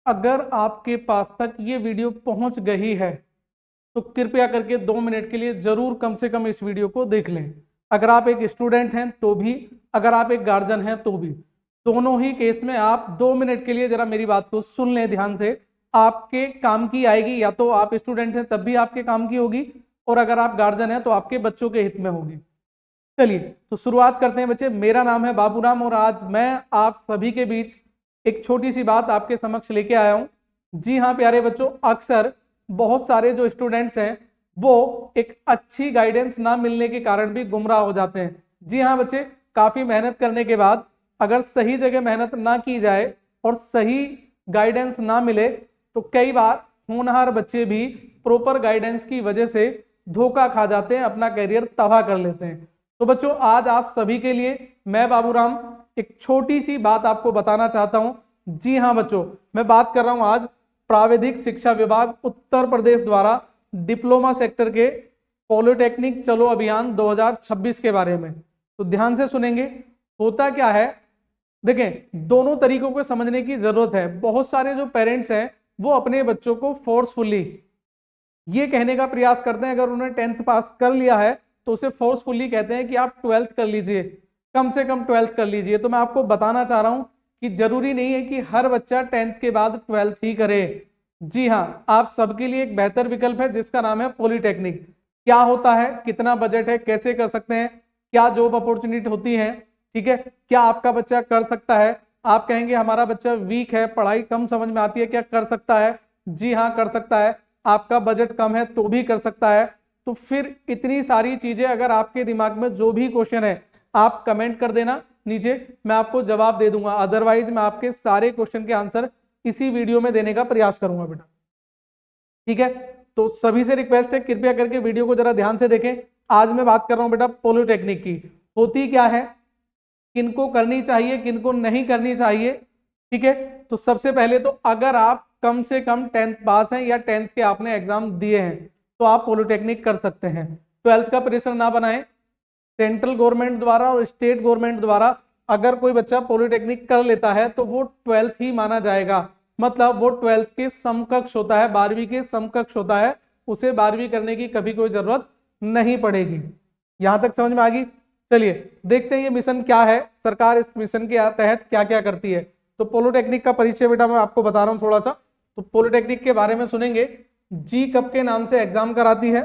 अगर आपके पास तक ये वीडियो पहुंच गई है तो कृपया करके 2 मिनट के लिए जरूर कम से कम इस वीडियो को देख लें। अगर आप एक स्टूडेंट हैं तो भी, अगर आप एक गार्जियन हैं तो भी, दोनों ही केस में आप 2 मिनट के लिए जरा मेरी बात को सुन लें ध्यान से। आपके काम की आएगी, या तो आप स्टूडेंट हैं तब भी आपके काम की होगी, और अगर आप गार्जियन हैं तो आपके बच्चों के हित में होगी। चलिए तो शुरुआत करते हैं बच्चे। मेरा नाम है बाबूराम और आज मैं आप सभी के बीच एक छोटी सी बात आपके समक्ष लेके आया हूं। जी हाँ प्यारे बच्चों, अक्सर बहुत सारे जो स्टूडेंट्स हैं वो एक अच्छी गाइडेंस ना मिलने के कारण भी गुमराह हो जाते हैं। जी हाँ बच्चे, काफी मेहनत करने के बाद अगर सही जगह मेहनत ना की जाए और सही गाइडेंस ना मिले तो कई बार होनहार बच्चे भी प्रॉपर गाइडेंस की वजह से धोखा खा जाते हैं, अपना करियर तबाह कर लेते हैं। तो बच्चों आज आप सभी के लिए मैं बाबूराम एक छोटी सी बात आपको बताना चाहता हूं। जी हाँ बच्चों, मैं बात कर रहा हूं आज प्राविधिक शिक्षा विभाग उत्तर प्रदेश द्वारा डिप्लोमा सेक्टर के पॉलिटेक्निक चलो अभियान 2026 के बारे में। तो ध्यान से सुनेंगे। होता क्या है, देखें दोनों तरीकों को समझने की जरूरत है। बहुत सारे जो पेरेंट्स हैं वो अपने बच्चों को फोर्सफुली ये कहने का प्रयास करते हैं, अगर उन्होंने 10th पास कर लिया है तो उसे फोर्सफुली कहते हैं कि आप 12th कर लीजिए, कम से कम 12th कर लीजिए। तो मैं आपको बताना चाह रहा हूं कि जरूरी नहीं है कि हर बच्चा 10th के बाद 12th ही करे। जी हाँ, आप सबके लिए एक बेहतर विकल्प है जिसका नाम है पॉलिटेक्निक। क्या होता है, कितना बजट है, कैसे कर सकते हैं, क्या जॉब अपॉर्चुनिटी होती है, ठीक है, क्या आपका बच्चा कर सकता है। आप कहेंगे हमारा बच्चा वीक है, पढ़ाई कम समझ में आती है, क्या कर सकता है। जी हाँ कर सकता है। आपका बजट कम है तो भी कर सकता है। तो फिर इतनी सारी चीजें अगर आपके दिमाग में जो भी क्वेश्चन है आप कमेंट कर देना नीचे, मैं आपको जवाब दे दूंगा। अदरवाइज मैं आपके सारे क्वेश्चन के आंसर इसी वीडियो में देने का प्रयास करूंगा बेटा, ठीक है। तो सभी से रिक्वेस्ट है कृपया करके वीडियो को जरा ध्यान से देखें। आज मैं बात कर रहा हूं बेटा पॉलिटेक्निक की। होती क्या है, किनको करनी चाहिए, किनको नहीं करनी चाहिए, ठीक है। तो सबसे पहले तो अगर आप कम से कम 10th पास हैं या 10th के आपने एग्जाम दिए हैं तो आप पॉलिटेक्निक कर सकते हैं। 12th का प्रेशर ना बनाएं। सेंट्रल गवर्नमेंट द्वारा और स्टेट गवर्नमेंट द्वारा अगर कोई बच्चा पॉलिटेक्निक कर लेता है तो वो 12th ही माना जाएगा, मतलब वो 12th के समकक्ष होता है, 12वीं के समकक्ष होता है। उसे 12वीं करने की कभी कोई जरूरत नहीं पड़ेगी। यहां तक समझ में आ गई। चलिए देखते हैं ये मिशन क्या है, सरकार इस मिशन के तहत क्या क्या करती है। तो पॉलिटेक्निक का परिचय बेटा मैं आपको बता रहा हूं थोड़ा सा। तो पॉलिटेक्निक के बारे में सुनेंगे। जी कब के नाम से एग्जाम कराती है,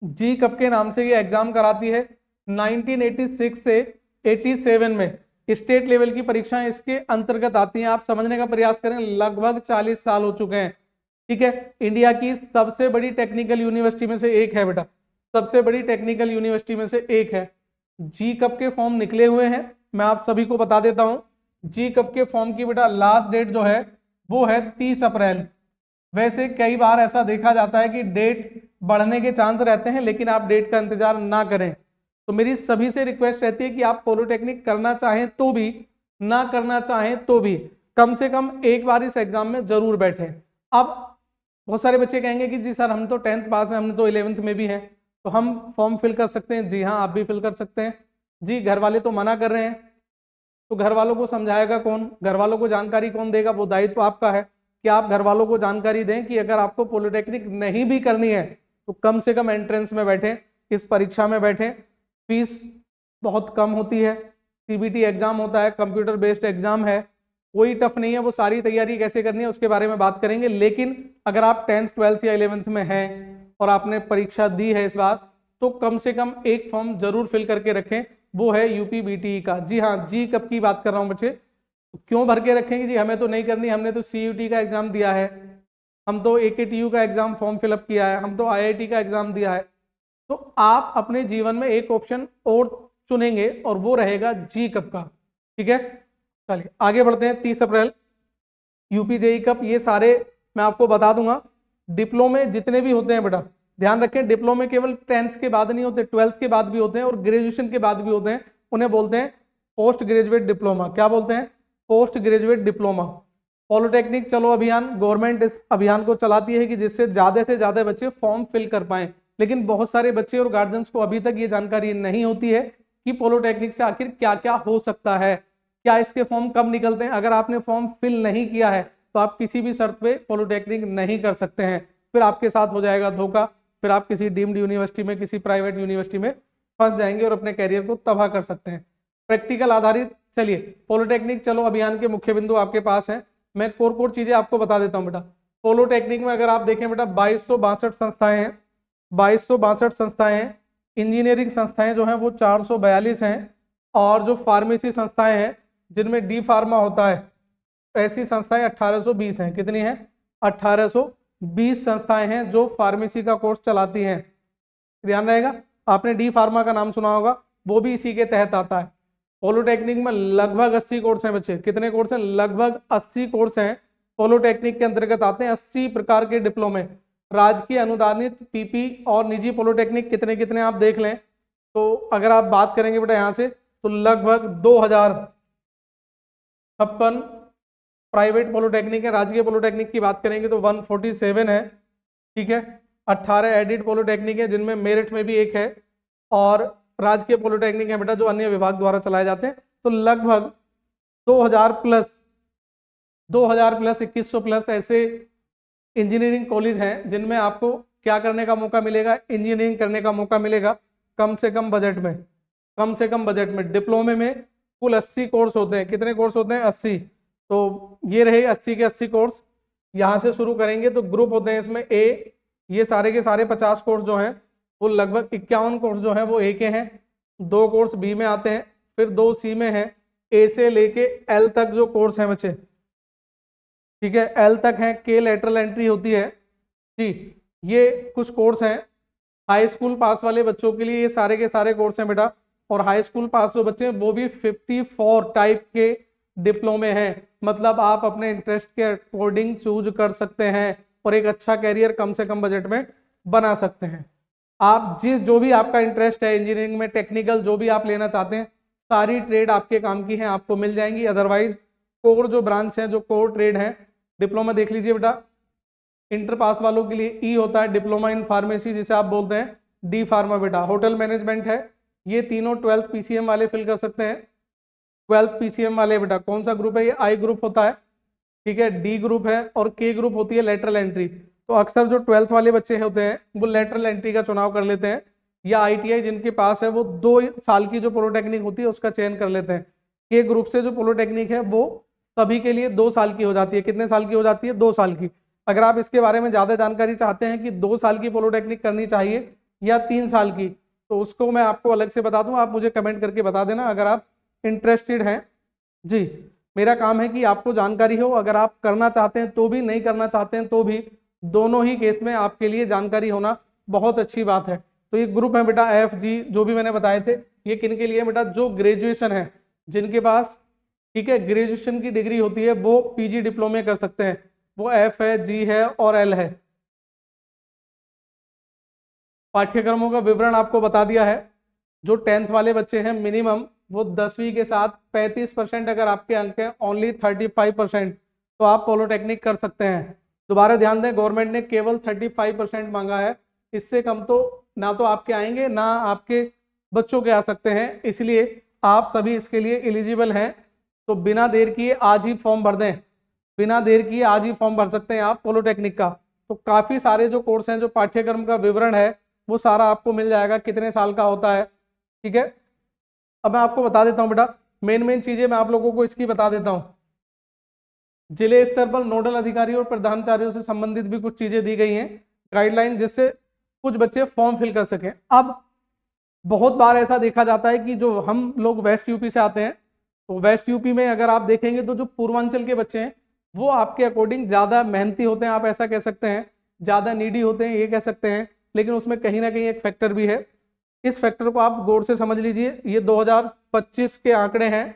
जी कब के नाम से ये एग्जाम कराती है। 1986 से 87 में स्टेट लेवल की परीक्षाएं इसके अंतर्गत आती हैं। आप समझने का प्रयास करें, लगभग 40 साल हो चुके हैं, ठीक है। इंडिया की सबसे बड़ी टेक्निकल यूनिवर्सिटी में से एक है बेटा, सबसे बड़ी टेक्निकल यूनिवर्सिटी में से एक है। जी कब के फॉर्म निकले हुए हैं, मैं आप सभी को बता देता हूं। जी कब के फॉर्म की बेटा लास्ट डेट जो है वो है 30 अप्रैल। वैसे कई बार ऐसा देखा जाता है कि डेट बढ़ने के चांस रहते हैं, लेकिन आप डेट का इंतजार ना करें। तो मेरी सभी से रिक्वेस्ट रहती है कि आप पॉलिटेक्निक करना चाहें तो भी, ना करना चाहें तो भी, कम से कम एक बार इस एग्जाम में जरूर बैठें। अब बहुत सारे बच्चे कहेंगे कि जी सर हम तो 10th पास हैं, हमने तो 11th में भी हैं, तो हम फॉर्म फिल कर सकते हैं। जी हाँ आप भी फिल कर सकते हैं। जी घर वाले तो मना कर रहे हैं, तो घर वालों को समझाएगा कौन, घर वालों को जानकारी कौन देगा, वो दायित्व आपका है कि आप घर वालों को जानकारी दें कि अगर आपको पॉलिटेक्निक नहीं भी करनी है तो कम से कम एंट्रेंस में बैठें, इस परीक्षा में बैठें। फीस बहुत कम होती है, सीबीटी एग्जाम होता है, कंप्यूटर बेस्ड एग्जाम है, कोई टफ नहीं है। वो सारी तैयारी कैसे करनी है उसके बारे में बात करेंगे। लेकिन अगर आप 10th 12th या 11th में हैं और आपने परीक्षा दी है इस बार, तो कम से कम एक फॉर्म जरूर फिल करके रखें, वो है यूपीबीटी का। जी हाँ, जी कब की बात कर रहा हूँ बच्चे। क्यों भर के रखेंगे जी, हमें तो नहीं करनी, हमने तो सीयूटी का एग्जाम दिया है, हम तो एकेटीयू का एग्जाम फॉर्म फिलअप किया है, हम तो आईआईटी का एग्जाम दिया है। तो आप अपने जीवन में एक ऑप्शन और चुनेंगे और वो रहेगा जी कब का, ठीक है। चलिए आगे बढ़ते हैं। 30 अप्रैल यूपी जेई कप, ये सारे मैं आपको बता दूंगा। डिप्लोमे जितने भी होते हैं बेटा ध्यान रखें, डिप्लोमे केवल 10th के बाद नहीं होते, 12th के बाद भी होते हैं और ग्रेजुएशन के बाद भी होते हैं। उन्हें बोलते हैं पोस्ट ग्रेजुएट डिप्लोमा। क्या बोलते हैं, पोस्ट ग्रेजुएट डिप्लोमा। पॉलिटेक्निक चलो अभियान, गवर्नमेंट इस अभियान को चलाती है कि जिससे से ज्यादा बच्चे फॉर्म फिल कर पाएं। लेकिन बहुत सारे बच्चे और गार्जियंस को अभी तक ये जानकारी नहीं होती है कि पॉलिटेक्निक से आखिर क्या क्या हो सकता है, क्या इसके फॉर्म कब निकलते हैं। अगर आपने फॉर्म फिल नहीं किया है तो आप किसी भी शर्त पे पॉलिटेक्निक नहीं कर सकते हैं, फिर आपके साथ हो जाएगा धोखा, फिर आप किसी डीम्ड यूनिवर्सिटी में, किसी प्राइवेट यूनिवर्सिटी में फंस जाएंगे और अपने कैरियर को तबाह कर सकते हैं। प्रैक्टिकल आधारित, चलिए पॉलिटेक्निक चलो अभियान के मुख्य बिंदु आपके पास हैं, मैं कोर चीजें आपको बता देता हूँ बेटा। पॉलिटेक्निक में अगर आप देखें बेटा 2262 संस्थाएं हैं, 2262 संस्थाएं हैं। इंजीनियरिंग संस्थाएं जो हैं वो 442 हैं, और जो फार्मेसी संस्थाएं हैं जिनमें डी फार्मा होता है, ऐसी संस्थाएं 1820 हैं। कितनी हैं? 1820 संस्थाएं हैं जो फार्मेसी का कोर्स चलाती हैं। ध्यान रहेगा, आपने डी फार्मा का नाम सुना होगा, वो भी इसी के तहत आता है। पॉलिटेक्निक में लगभग 80 कोर्स हैं बच्चे। कितने कोर्स हैं? लगभग 80 कोर्स हैं पॉलिटेक्निक के अंतर्गत आते हैं। 80 प्रकार के डिप्लोमे, राजकीय अनुदानित, पीपी और निजी पॉलिटेक्निक कितने कितने आप देख लें। तो अगर आप बात करेंगे बेटा यहाँ से, तो लगभग 2056 प्राइवेट पॉलिटेक्निक है। राजकीय पॉलिटेक्निक की बात करेंगे तो 147 है, ठीक है। 18 एडिड पॉलिटेक्निक है जिनमें मेरिट में भी एक है, और राजकीय पॉलिटेक्निक है बेटा जो अन्य विभाग द्वारा चलाए जाते हैं। तो लगभग 2000 प्लस 2100 प्लस ऐसे इंजीनियरिंग कॉलेज हैं जिनमें आपको क्या करने का मौका मिलेगा? इंजीनियरिंग करने का मौका मिलेगा कम से कम बजट में। कम से कम बजट में डिप्लोमे में कुल 80 कोर्स होते हैं। कितने कोर्स होते हैं? 80। तो ये रहे 80 के 80 कोर्स। यहाँ से शुरू करेंगे तो ग्रुप होते हैं इसमें ए, ये सारे के सारे 50 कोर्स जो हैं वो लगभग 51 कोर्स जो हैं वो ए के हैं, 2 कोर्स बी में आते हैं, फिर 2 सी में हैं। ए से लेके एल तक जो कोर्स हैं बच्चे, ठीक है, एल तक हैं। के लेटरल एंट्री होती है जी। ये कुछ कोर्स हैं हाई स्कूल पास वाले बच्चों के लिए, ये सारे के सारे कोर्स हैं बेटा। और हाई स्कूल पास जो बच्चे हैं वो भी 54 टाइप के डिप्लोमे हैं, मतलब आप अपने इंटरेस्ट के अकॉर्डिंग चूज कर सकते हैं और एक अच्छा कैरियर कम से कम बजट में बना सकते हैं। आप जो भी आपका इंटरेस्ट है इंजीनियरिंग में, टेक्निकल जो भी आप लेना चाहते हैं, सारी ट्रेड आपके काम की हैं, आपको मिल जाएंगी। अदरवाइज कोर जो ब्रांच है, जो कोर ट्रेड है, डिप्लोमा देख लीजिए बेटा। इंटर पास वालों के लिए ई होता है, डिप्लोमा इन फार्मेसी जिसे आप बोलते हैं, डी फार्मा बेटा। होटल मैनेजमेंट है, ये तीनों 12th पीसीएम वाले फिल कर सकते हैं। 12th पीसीएम वाले बेटा कौन सा ग्रुप है? ये आई ग्रुप होता है, ठीक है। डी ग्रुप है और के ग्रुप होती है लेटरल एंट्री। तो अक्सर जो 12th वाले बच्चे होते हैं वो लेटरल एंट्री का चुनाव कर लेते हैं, या आईटीआई जिनके पास है वो 2 साल की जो पॉलिटेक्निक होती है उसका चयन कर लेते हैं। के ग्रुप से जो पॉलिटेक्निक है वो सभी के लिए 2 साल की हो जाती है। कितने साल की हो जाती है? 2 साल की। अगर आप इसके बारे में ज़्यादा जानकारी चाहते हैं कि 2 साल की पॉलिटेक्निक करनी चाहिए या 3 साल की, तो उसको मैं आपको अलग से बता दूं, आप मुझे कमेंट करके बता देना अगर आप इंटरेस्टेड हैं जी। मेरा काम है कि आपको जानकारी हो, अगर आप करना चाहते हैं तो भी, नहीं करना चाहते हैं तो भी, दोनों ही केस में आपके लिए जानकारी होना बहुत अच्छी बात है। तो ये ग्रुप है बेटा एफ जी जो भी मैंने बताए थे, ये किन के लिए बेटा? जो ग्रेजुएशन है, जिनके पास, ठीक है, ग्रेजुएशन की डिग्री होती है वो पीजी डिप्लोमे कर सकते हैं, वो एफ है, जी है और एल है। पाठ्यक्रमों का विवरण आपको बता दिया है। जो 10th वाले बच्चे हैं मिनिमम वो 10वीं के साथ 35% अगर आपके अंक हैं, ओनली 35%, तो आप पॉलिटेक्निक कर सकते हैं। दोबारा ध्यान दें, गवर्नमेंट ने केवल 35% मांगा है, इससे कम तो ना तो आपके आएंगे ना आपके बच्चों के आ सकते हैं, इसलिए आप सभी इसके लिए एलिजिबल हैं। तो बिना देर किए आज ही फॉर्म भर दें, बिना देर किए आज ही फॉर्म भर सकते हैं आप पॉलिटेक्निक का। तो काफ़ी सारे जो कोर्स हैं, जो पाठ्यक्रम का विवरण है वो सारा आपको मिल जाएगा, कितने साल का होता है, ठीक है। अब मैं आपको बता देता हूँ बेटा, मेन चीजें मैं आप लोगों को इसकी बता देता हूँ। जिले स्तर पर नोडल अधिकारी और प्रधानाचार्यों से संबंधित भी कुछ चीजें दी गई हैं, गाइडलाइन, जिससे कुछ बच्चे फॉर्म फिल कर सकें। अब बहुत बार ऐसा देखा जाता है कि जो हम लोग वेस्ट यूपी से आते हैं, तो वेस्ट यूपी में अगर आप देखेंगे तो जो पूर्वांचल के बच्चे हैं वो आपके अकॉर्डिंग ज़्यादा मेहनती होते हैं, आप ऐसा कह सकते हैं, ज़्यादा नीडी होते हैं, ये कह सकते हैं। लेकिन उसमें कहीं ना कहीं एक फैक्टर भी है, इस फैक्टर को आप गौर से समझ लीजिए। ये 2025 के आंकड़े हैं,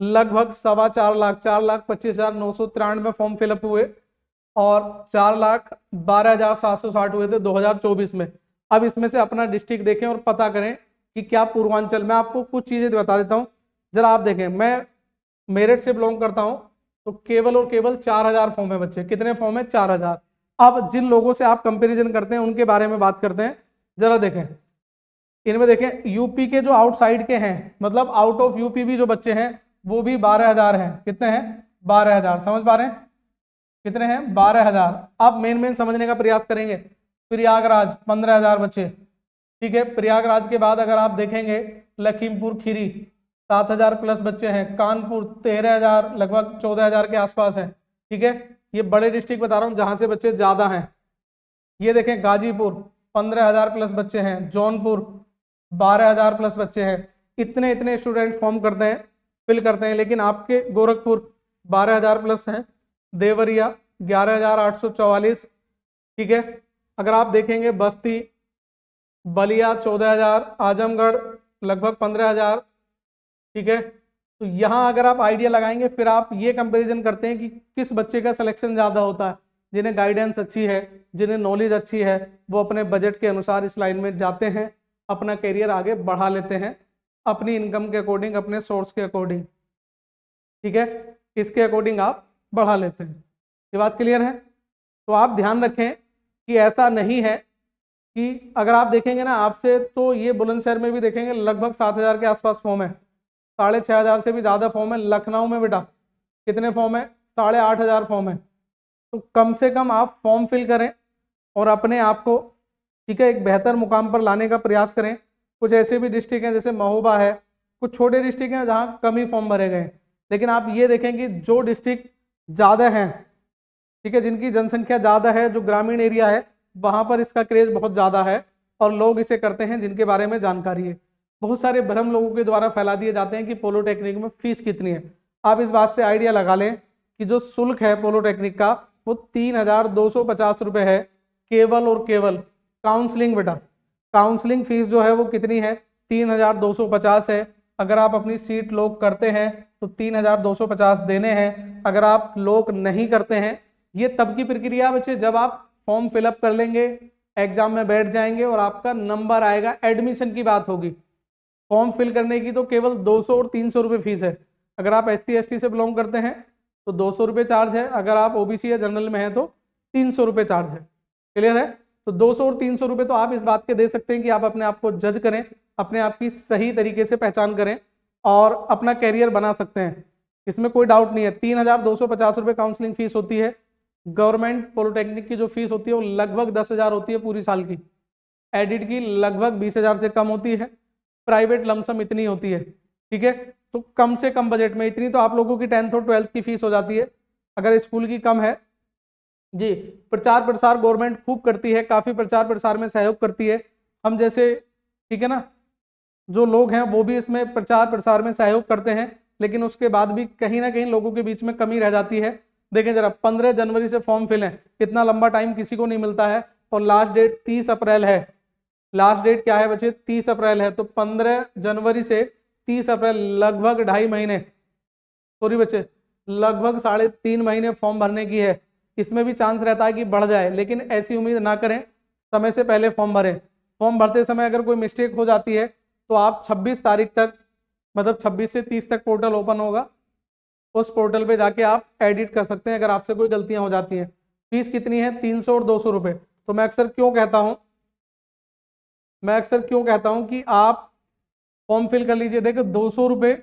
लगभग 4.25 लाख, 4,25,993 फॉर्म फिलअप हुए और 4,12,760 हुए थे 2024 में। अब इसमें से अपना डिस्ट्रिक्ट देखें और पता करें कि क्या पूर्वांचल में, आपको कुछ चीज़ें बता देता हूँ, जरा आप देखें। मैं मेरठ से बिलोंग करता हूँ, तो केवल और केवल 4,000 फॉर्म है बच्चे। कितने फॉर्म है? 4,000। अब जिन लोगों से आप कंपैरिजन करते हैं उनके बारे में बात करते हैं, जरा देखें। इनमें देखें यूपी के जो आउटसाइड के हैं, मतलब आउट ऑफ यूपी भी जो बच्चे हैं वो भी 12,000 हैं। कितने हैं? 12,000। समझ पा रहे हैं? कितने हैं 12,000। आप मेन समझने का प्रयास करेंगे। प्रयागराज 15,000 बच्चे, ठीक है। प्रयागराज के बाद अगर आप देखेंगे लखीमपुर खीरी 7,000 प्लस बच्चे हैं। कानपुर 13,000 लगभग 14,000 के आसपास है, ठीक है। ये बड़े डिस्ट्रिक्ट बता रहा हूँ जहां से बच्चे ज्यादा हैं। ये देखें गाजीपुर 15,000 प्लस बच्चे हैं। जौनपुर 12,000 प्लस बच्चे हैं। इतने इतने स्टूडेंट फॉर्म करते हैं, फिल करते हैं। लेकिन आपके गोरखपुर 12,000 प्लस हैं। देवरिया 11,844, ठीक है। अगर आप देखेंगे बस्ती बलिया 14,000, आजमगढ़ लगभग 15,000, ठीक है। तो यहाँ अगर आप आइडिया लगाएंगे फिर आप ये कंपैरिजन करते हैं कि किस बच्चे का सिलेक्शन ज़्यादा होता है। जिन्हें गाइडेंस अच्छी है, जिन्हें नॉलेज अच्छी है, वो अपने बजट के अनुसार इस लाइन में जाते हैं, अपना करियर आगे बढ़ा लेते हैं अपनी इनकम के अकॉर्डिंग, अपने सोर्स के अकॉर्डिंग, ठीक है। इसके अकॉर्डिंग आप बढ़ा लेते हैं। ये बात क्लियर है। तो आप ध्यान रखें कि ऐसा नहीं है कि अगर आप देखेंगे ना आपसे, तो ये बुलंदशहर में भी देखेंगे लगभग 7,000 के आसपास फॉर्म है। 6,500 से भी ज़्यादा फॉर्म है। लखनऊ में बेटा कितने फॉर्म है? 8,500 फॉर्म है। तो कम से कम आप फॉर्म फिल करें और अपने आप को, ठीक है, एक बेहतर मुकाम पर लाने का प्रयास करें। कुछ ऐसे भी डिस्ट्रिक्ट हैं जैसे महोबा है, कुछ छोटे डिस्ट्रिक्ट हैं जहाँ कम ही फॉर्म भरे गए। लेकिन आप ये देखें कि जो डिस्ट्रिक्ट ज़्यादा हैं, ठीक है, जिनकी जनसंख्या ज़्यादा है, जो ग्रामीण एरिया है, वहाँ पर इसका क्रेज बहुत ज़्यादा है और लोग इसे करते हैं जिनके बारे में जानकारी है। बहुत सारे भ्रम लोगों के द्वारा फैला दिए जाते हैं कि पॉलिटेक्निक में फीस कितनी है। आप इस बात से आइडिया लगा लें कि जो शुल्क है पॉलिटेक्निक का वो 3,250 रुपये है, केवल और केवल काउंसलिंग। बेटा काउंसलिंग फीस जो है वो कितनी है? 3,250 है। अगर आप अपनी सीट लॉक करते हैं तो 3,250 देने हैं। अगर आप लॉक नहीं करते हैं, ये तब की प्रक्रिया बच्चे जब आप फॉर्म फिलअप कर लेंगे, एग्जाम में बैठ जाएंगे और आपका नंबर आएगा, एडमिशन की बात होगी। फॉर्म फिल करने की तो केवल 200 और 300 रुपये फीस है। अगर आप SC ST से बिलोंग करते हैं तो 200 रुपये चार्ज है। अगर आप OBC या जनरल में हैं तो 300 रुपये चार्ज है। क्लियर है। तो 200 और 300 रुपये तो आप इस बात के दे सकते हैं कि आप अपने आप को जज करें, अपने आप की सही तरीके से पहचान करें और अपना कैरियर बना सकते हैं। इसमें कोई डाउट नहीं है। 3,250 रुपये काउंसलिंग फीस होती है। गवर्नमेंट पॉलिटेक्निक की जो फीस होती है वो लगभग 10,000 होती है पूरी साल की। एडिट की लगभग 20,000 से कम होती है। प्राइवेट लमसम इतनी होती है, ठीक है। तो कम से कम बजट में इतनी तो आप लोगों की 10th और 12th की फीस हो जाती है। अगर स्कूल की कम है जी। प्रचार प्रसार गवर्नमेंट खूब करती है, काफ़ी प्रचार प्रसार में सहयोग करती है। हम जैसे, ठीक है ना, जो लोग हैं वो भी इसमें प्रचार प्रसार में सहयोग करते हैं। लेकिन उसके बाद भी कहीं ना कहीं लोगों के बीच में कमी रह जाती है। देखें जरा, 15 जनवरी से फॉर्म फिल है, इतना लंबा टाइम किसी को नहीं मिलता है। और लास्ट डेट 30 अप्रैल है। लास्ट डेट क्या है बच्चे? 30 अप्रैल है। तो 15 जनवरी से 30 अप्रैल लगभग 2.5 महीने, सॉरी बच्चे, लगभग 3.5 महीने फॉर्म भरने की है। इसमें भी चांस रहता है कि बढ़ जाए, लेकिन ऐसी उम्मीद ना करें। समय से पहले फॉर्म भरें। फॉर्म भरते समय अगर कोई मिस्टेक हो जाती है तो आप 26 तारीख तक, मतलब 26 से 30 तक पोर्टल ओपन होगा, उस पोर्टल पे जाके आप एडिट कर सकते हैं अगर आपसे कोई गलतियां हो जाती हैं। फीस कितनी है? 300 और 200 रुपये। तो मैं अक्सर क्यों कहता हूं कि आप फॉर्म फिल कर लीजिए। देखो 200 रुपये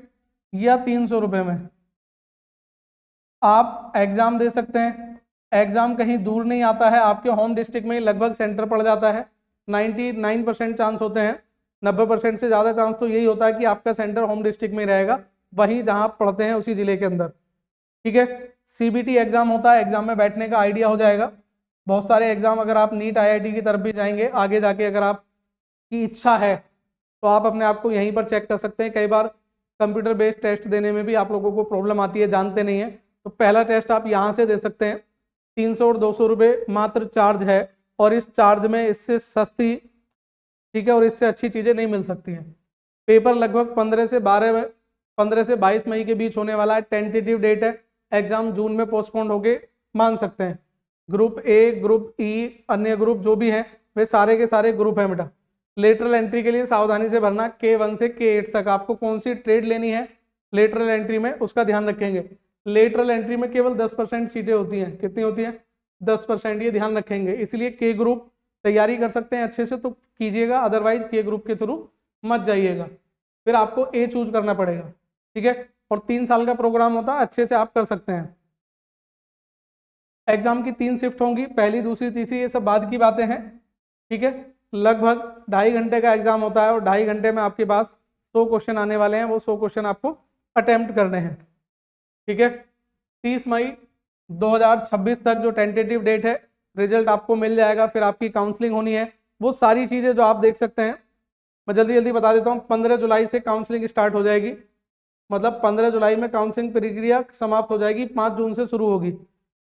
या 300 रुपये में आप एग्जाम दे सकते हैं। एग्जाम कहीं दूर नहीं आता है, आपके होम डिस्ट्रिक्ट में लगभग सेंटर पड़ जाता है। 99% चांस होते हैं, 90% से ज़्यादा चांस तो यही होता है कि आपका सेंटर होम डिस्ट्रिक्ट में रहेगा, वहीं जहाँ आप पढ़ते हैं उसी जिले के अंदर, ठीक है। CBT एग्जाम होता है, एग्जाम में बैठने का आइडिया हो जाएगा। बहुत सारे एग्जाम, अगर आप नीट IIT की तरफ भी जाएंगे आगे जाके, अगर आपकी इच्छा है तो आप अपने आप को यहीं पर चेक कर सकते हैं। कई बार कंप्यूटर बेस्ड टेस्ट देने में भी आप लोगों को प्रॉब्लम आती है, जानते नहीं है, तो पहला टेस्ट आप यहाँ से दे सकते हैं। 300 और 200 रुपये मात्र चार्ज है। और इस चार्ज में इससे सस्ती, ठीक है, और इससे अच्छी चीज़ें नहीं मिल सकती हैं। पेपर लगभग 15 से 22 मई के बीच होने वाला है। टेंटेटिव डेट है। एग्जाम जून में पोस्टपोन होके मान सकते हैं। ग्रुप A, ग्रुप E, अन्य ग्रुप जो भी हैं वे सारे के सारे ग्रुप हैं बेटा। लेटरल एंट्री के लिए सावधानी से भरना। K1 से K8 तक आपको कौन सी ट्रेड लेनी है लेटरल एंट्री में, उसका ध्यान रखेंगे। लेटरल एंट्री में केवल 10% सीटें होती हैं। कितनी होती हैं? 10%। ये ध्यान रखेंगे। इसलिए K ग्रुप तैयारी कर सकते हैं अच्छे से तो कीजिएगा, अदरवाइज K ग्रुप के थ्रू मत जाइएगा, फिर आपको A चूज करना पड़ेगा, ठीक है। और 3 साल का प्रोग्राम होता है, अच्छे से आप कर सकते हैं। एग्जाम की 3 शिफ्ट होंगी, पहली दूसरी तीसरी, ये सब बाद की बातें हैं। ठीक है, लगभग 2.5 घंटे का एग्जाम होता है और 2.5 घंटे में आपके पास 100 क्वेश्चन आने वाले हैं। वो 100 क्वेश्चन आपको अटेम्प्ट करने हैं। ठीक है, 30 मई 2026 तक जो टेंटेटिव डेट है, रिजल्ट आपको मिल जाएगा। फिर आपकी काउंसलिंग होनी है, वो सारी चीज़ें जो आप देख सकते हैं मैं जल्दी जल्दी बता देता हूँ। 15 जुलाई से काउंसलिंग स्टार्ट हो जाएगी, मतलब 15 जुलाई में काउंसलिंग प्रक्रिया समाप्त हो जाएगी। 5 जून से शुरू होगी,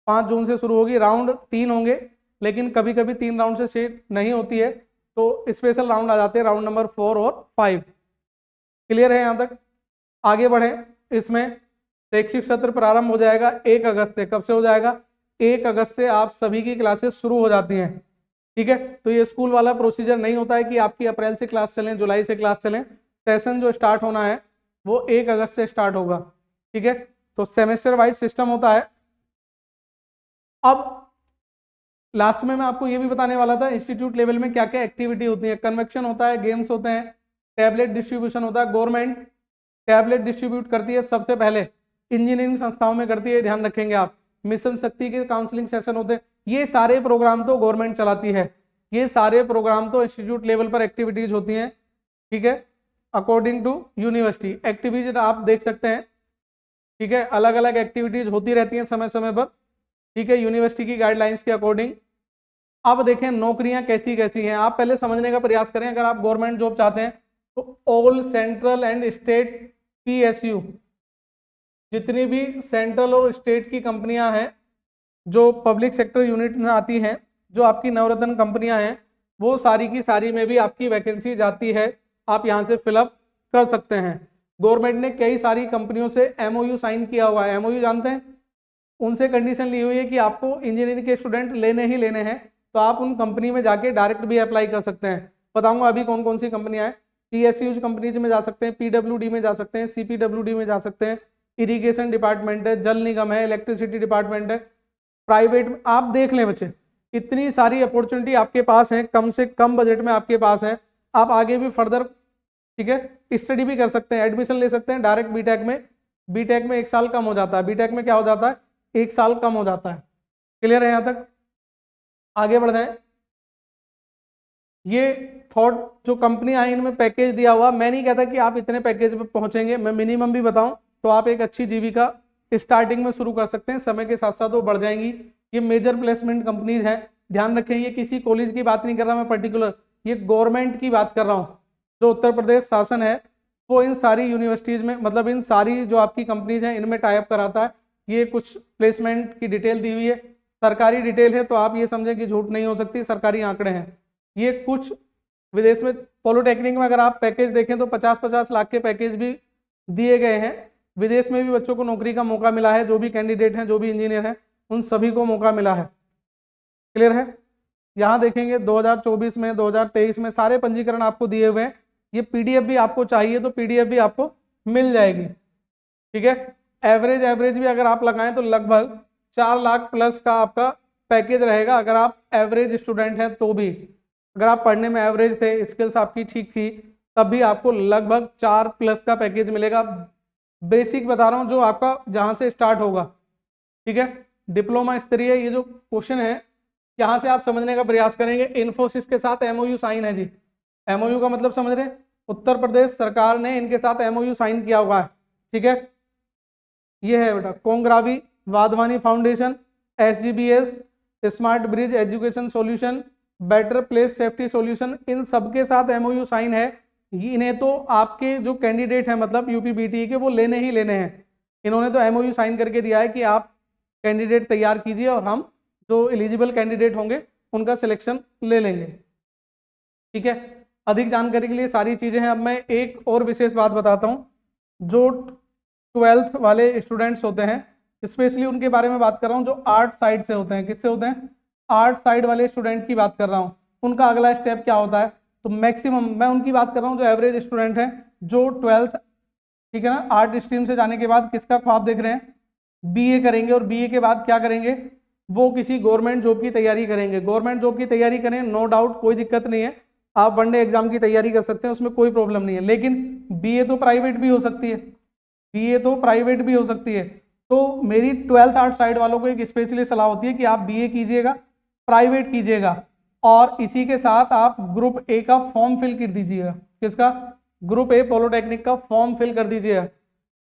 5 जून से शुरू होगी। राउंड 3 होंगे, लेकिन कभी कभी 3 राउंड से सीट नहीं होती है, तो स्पेशल राउंड आ जाते हैं, राउंड नंबर 4 और 5। क्लियर है यहाँ तक? आगे बढ़े। इसमें शैक्षिक सत्र प्रारंभ हो जाएगा 1 अगस्त से। कब से हो जाएगा? 1 अगस्त से आप सभी की क्लासेस शुरू हो जाती हैं। ठीक है, तो ये स्कूल वाला प्रोसीजर नहीं होता है कि आपकी अप्रैल से क्लास चलें, जुलाई से क्लास चलें। सेशन जो स्टार्ट होना है वो 1 अगस्त से स्टार्ट होगा। ठीक है, तो सेमेस्टर वाइज सिस्टम होता है। अब लास्ट में मैं आपको ये भी बताने वाला था इंस्टीट्यूट लेवल में क्या क्या एक्टिविटी होती है। कन्वेक्शन होता है, गेम्स होते हैं, टैबलेट डिस्ट्रीब्यूशन होता है। गवर्नमेंट टैबलेट डिस्ट्रीब्यूट करती है सबसे पहले, इंजीनियरिंग संस्थाओं में करती है, ध्यान रखेंगे आप। मिशन शक्ति के काउंसलिंग सेशन होते हैं। ये सारे प्रोग्राम तो गवर्नमेंट चलाती है, ये सारे प्रोग्राम तो इंस्टीट्यूट लेवल पर एक्टिविटीज होती हैं। ठीक है, अकॉर्डिंग टू यूनिवर्सिटी एक्टिविटीज आप देख सकते हैं। ठीक है, अलग अलग एक्टिविटीज होती रहती हैं समय समय पर। ठीक है, यूनिवर्सिटी की गाइडलाइंस के अकॉर्डिंग। अब देखें नौकरियां कैसी कैसी हैं, आप पहले समझने का प्रयास करें। अगर आप गवर्नमेंट जॉब चाहते हैं तो all central and state PSU, जितनी भी सेंट्रल और स्टेट की कंपनियां हैं जो पब्लिक सेक्टर यूनिट में आती हैं, जो आपकी नवरत्न कंपनियां हैं, वो सारी की सारी में भी आपकी वैकेंसी जाती है। आप यहाँ से फिलअप कर सकते हैं। गवर्नमेंट ने कई सारी कंपनियों से MOU साइन किया हुआ है। MOU जानते हैं? उनसे कंडीशन ली हुई है कि आपको इंजीनियरिंग के स्टूडेंट लेने ही लेने हैं, तो आप उन कंपनी में जाके डायरेक्ट भी अप्लाई कर सकते हैं। बताऊंगा अभी कौन कौन सी कंपनियां हैं। PSU कंपनीज में जा सकते हैं, PWD में जा सकते हैं, CPWD में जा सकते हैं, इरिगेशन डिपार्टमेंट है, जल निगम है, इलेक्ट्रिसिटी डिपार्टमेंट है, प्राइवेट। आप देख लें बच्चे, इतनी सारी अपॉर्चुनिटी आपके पास है, कम से कम बजट में आपके पास है। आप आगे भी फर्दर, ठीक है, स्टडी भी कर सकते हैं, एडमिशन ले सकते हैं डायरेक्ट बीटेक में। बीटेक में 1 साल कम हो जाता है, बीटेक में क्या हो जाता है, 1 साल कम हो जाता है। क्लियर है यहाँ तक? आगे बढ़ जाए। ये थॉट जो कंपनी आई इनमें पैकेज दिया हुआ, मैं नहीं कहता कि आप इतने पैकेज पे पहुंचेंगे, मैं मिनिमम भी बताऊं तो आप एक अच्छी जीविका स्टार्टिंग में शुरू कर सकते हैं, समय के साथ साथ वो बढ़ जाएंगी। ये मेजर प्लेसमेंट कंपनीज हैं, ध्यान रखें। ये किसी कॉलेज की बात नहीं कर रहा मैं पर्टिकुलर, ये गवर्नमेंट की बात कर रहा हूँ। जो उत्तर प्रदेश शासन है वो इन सारी यूनिवर्सिटीज़ में, मतलब इन सारी जो आपकी कंपनीज हैं इनमें टाई अप कराता है। ये कुछ प्लेसमेंट की डिटेल दी हुई है, सरकारी डिटेल है, तो आप ये समझें कि झूठ नहीं हो सकती, सरकारी आंकड़े हैं। ये कुछ विदेश में पॉलिटेक्निक में अगर आप पैकेज देखें तो 50-50 लाख के पैकेज भी दिए गए हैं। विदेश में भी बच्चों को नौकरी का मौका मिला है, जो भी कैंडिडेट हैं, जो भी इंजीनियर हैं, उन सभी को मौका मिला है। क्लियर है? यहाँ देखेंगे 2024 में, 2023 में सारे पंजीकरण आपको दिए हुए हैं। ये PDF भी आपको चाहिए तो PDF भी आपको मिल जाएगी। ठीक है, एवरेज भी अगर आप लगाएं तो लगभग 4 लाख प्लस का आपका पैकेज रहेगा। अगर आप एवरेज स्टूडेंट हैं तो भी, अगर आप पढ़ने में एवरेज थे, स्किल्स आपकी ठीक थी, तब भी आपको लगभग 4+ का पैकेज मिलेगा। बेसिक बता रहा हूँ जो आपका जहाँ से स्टार्ट होगा। ठीक है, डिप्लोमा स्तरीय ये जो क्वेश्चन है यहाँ से आप समझने का प्रयास करेंगे। इन्फोसिस के साथ MOU साइन है जी। MOU का मतलब समझ रहे हैं? उत्तर प्रदेश सरकार ने इनके साथ MOU साइन किया हुआ है। ठीक है, ये है बेटा Kongaravi Wadhwani foundation, SGBS, smart bridge education solution, better place safety solution, इन सबके साथ MOU साइन है। इन्हें तो आपके जो कैंडिडेट हैं, मतलब UPBTE के, वो लेने ही लेने हैं। इन्होंने तो MOU साइन करके दिया है कि आप कैंडिडेट तैयार कीजिए और हम जो एलिजिबल कैंडिडेट होंगे उनका सिलेक्शन ले लेंगे। ठीक है, अधिक जानकारी के लिए सारी चीज़ें हैं। अब मैं एक और विशेष बात बताता हूँ। जो 12th वाले स्टूडेंट्स होते हैं, स्पेशली उनके बारे में बात कर रहा हूँ, जो आर्ट साइड से होते हैं। किससे होते हैं? आर्ट साइड वाले स्टूडेंट की बात कर रहा हूँ। उनका अगला स्टेप क्या होता है? तो मैक्सिमम मैं उनकी बात कर रहा हूँ जो एवरेज स्टूडेंट हैं, जो 12th, ठीक है ना, आर्ट स्ट्रीम से जाने के बाद किसका ख्वाब देख रहे हैं? BA करेंगे, और BA के बाद क्या करेंगे? वो किसी गवर्नमेंट जॉब की तैयारी करेंगे। गवर्नमेंट जॉब की तैयारी करें, नो डाउट, कोई दिक्कत नहीं है। आप वनडे एग्जाम की तैयारी कर सकते हैं, उसमें कोई प्रॉब्लम नहीं है। लेकिन BA तो प्राइवेट भी हो सकती है, BA तो प्राइवेट भी हो सकती है। तो मेरी 12th आर्ट साइड वालों को एक स्पेशली सलाह होती है कि आप बीए कीजिएगा, प्राइवेट कीजिएगा, और इसी के साथ आप ग्रुप ए का फॉर्म फिल कर दीजिएगा। किसका? ग्रुप ए पॉलिटेक्निक का फॉर्म फिल कर दीजिएगा।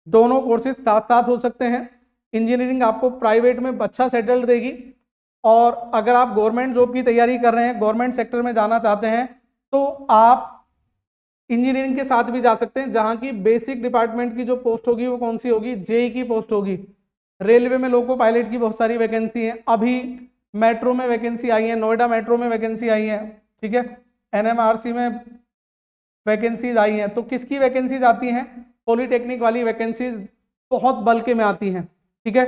दोनों कोर्सेज साथ साथ हो सकते हैं। इंजीनियरिंग आपको प्राइवेट में अच्छा सेटल्ड देगी, और अगर आप गवर्नमेंट जॉब की तैयारी कर रहे हैं, गवर्नमेंट सेक्टर में जाना चाहते हैं, तो आप इंजीनियरिंग के साथ भी जा सकते हैं, जहां की बेसिक डिपार्टमेंट की जो पोस्ट होगी वो कौन सी होगी? जेई की पोस्ट होगी। रेलवे में लोको पायलट की बहुत सारी वैकेंसी है, अभी मेट्रो में वैकेंसी आई है, नोएडा मेट्रो में वैकेंसी आई है, ठीक है, एनएमआरसी में वैकेंसीज आई हैं। तो किसकी वैकेंसीज आती हैं? पॉलिटेक्निक वाली वैकेंसीज बहुत बल्कि में आती हैं, ठीक है।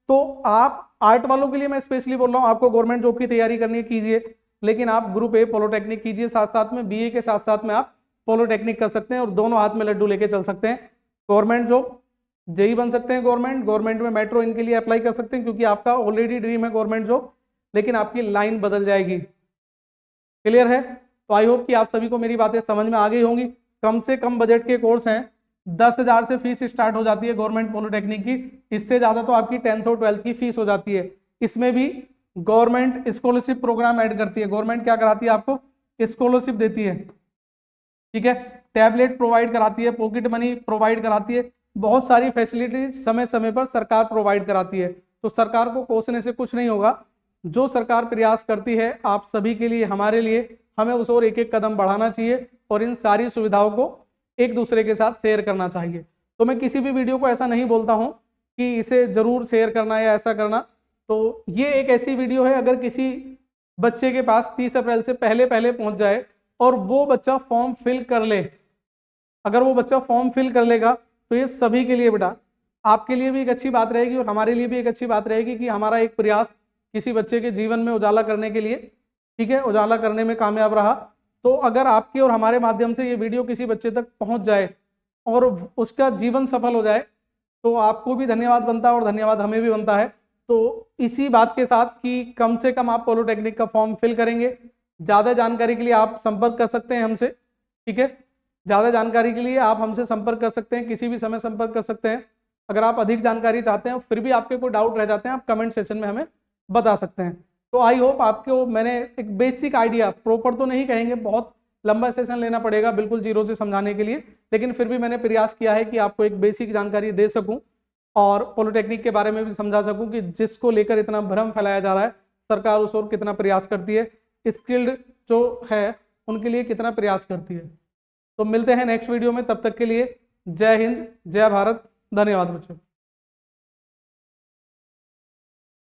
तो आप आर्ट वालों के लिए मैं स्पेशली बोल रहा हूँ, आपको गवर्नमेंट जॉब की तैयारी करनी है, कीजिए, लेकिन आप ग्रुप ए पॉलिटेक्निक कीजिए, साथ साथ में बीए के साथ साथ में आप पॉलिटेक्निक कर सकते हैं, और दोनों हाथ में लड्डू लेके चल सकते हैं। गवर्नमेंट जॉब जेई बन सकते हैं, गवर्नमेंट में मेट्रो इनके लिए अप्लाई कर सकते हैं, क्योंकि आपका ऑलरेडी ड्रीम है गवर्नमेंट जॉब, लेकिन आपकी लाइन बदल जाएगी। क्लियर है? तो आई होप कि आप सभी को मेरी बातें समझ में आ गई होंगी। कम से कम बजट के कोर्स हैं, 10,000 से फीस स्टार्ट हो जाती है गवर्नमेंट पॉलिटेक्निक की, इससे ज़्यादा तो आपकी 10th और 12th की फीस हो जाती है। इसमें भी गवर्नमेंट स्कॉलरशिप प्रोग्राम ऐड करती है। गवर्नमेंट क्या कराती है? आपको स्कॉलरशिप देती है, ठीक है, टैबलेट प्रोवाइड कराती है, पॉकेट मनी प्रोवाइड कराती है, बहुत सारी फैसिलिटी समय समय पर सरकार प्रोवाइड कराती है। तो सरकार को कोसने से कुछ नहीं होगा। जो सरकार प्रयास करती है आप सभी के लिए, हमारे लिए, हमें उस और एक एक कदम बढ़ाना चाहिए, और इन सारी सुविधाओं को एक दूसरे के साथ शेयर करना चाहिए। तो मैं किसी भी वीडियो को ऐसा नहीं बोलता हूं कि इसे जरूर शेयर करना या ऐसा करना। तो ये एक ऐसी वीडियो है, अगर किसी बच्चे के पास 30 अप्रैल से पहले पहले पहुंच जाए और वो बच्चा फॉर्म फिल कर ले, अगर वो बच्चा फॉर्म फिल कर लेगा, तो ये सभी के लिए बेटा, आपके लिए भी एक अच्छी बात रहेगी और हमारे लिए भी एक अच्छी बात रहेगी कि हमारा एक प्रयास किसी बच्चे के जीवन में उजाला करने के लिए, ठीक है, उजाला करने में कामयाब रहा। तो अगर आपके और हमारे माध्यम से ये वीडियो किसी बच्चे तक पहुंच जाए और उसका जीवन सफल हो जाए, तो आपको भी धन्यवाद बनता है और धन्यवाद हमें भी बनता है। तो इसी बात के साथ कि कम से कम आप पॉलिटेक्निक का फॉर्म फिल करेंगे। ज़्यादा जानकारी के लिए आप संपर्क कर सकते हैं हमसे, ठीक है, ज़्यादा जानकारी के लिए आप हमसे संपर्क कर सकते हैं, किसी भी समय संपर्क कर सकते हैं। अगर आप अधिक जानकारी चाहते हैं, फिर भी आपके कोई डाउट रह जाते हैं, आप कमेंट सेक्शन में हमें बता सकते हैं। तो आई होप आपको मैंने एक बेसिक आइडिया, प्रॉपर तो नहीं कहेंगे, बहुत लंबा सेशन लेना पड़ेगा बिल्कुल जीरो से समझाने के लिए, लेकिन फिर भी मैंने प्रयास किया है कि आपको एक बेसिक जानकारी दे सकूं और पॉलिटेक्निक के बारे में भी समझा सकूं कि जिसको लेकर इतना भ्रम फैलाया जा रहा है, सरकार उस ओर कितना प्रयास करती है, स्किल्ड जो है उनके लिए कितना प्रयास करती है। तो मिलते हैं नेक्स्ट वीडियो में, तब तक के लिए जय हिंद, जय भारत, धन्यवाद बच्चों।